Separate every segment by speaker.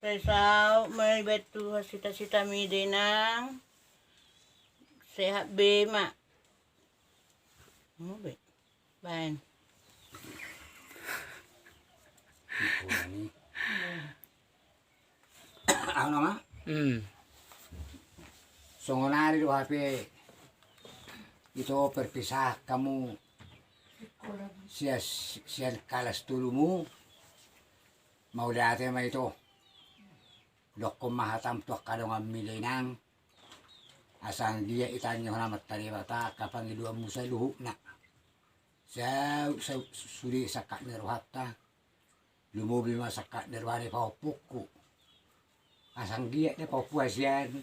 Speaker 1: Pesau may betu hasita-sita mi dinang sehat be mak. Be. Bain.
Speaker 2: Ini. Ano nga? So ngonari do HP itu perpisah kamu siya kalas tulumu mau dati ma itu dok mahatam tuh kadang milinang asang dia itanya nama tadi bata kapan dua musa luhu nak saya suri sakak nerwata lumubi masakak nerwari paupuku asang dia ne paupuasian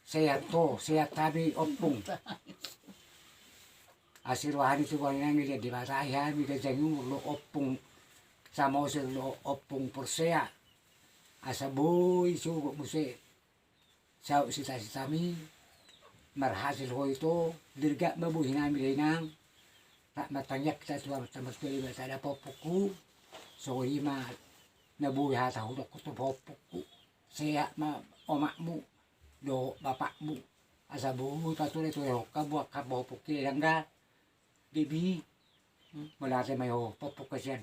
Speaker 2: saya tabi opung asirwani sebuahnya ngeliat di mata ayah mika jangung lo opung sama usil lo opung persea asa boy sugo muse sau sita mi marhasil ho itu dirga mabuhin namin nang tak matanyak kita tuwa tamas pili bata ada popuku so lima nabuhi hata hudok ko to popuku saya ma omakmu do bapakmu asa buhu patulay to yo kabuak kabopuk kaya langga bibi wala sa may ho popuk kasi yan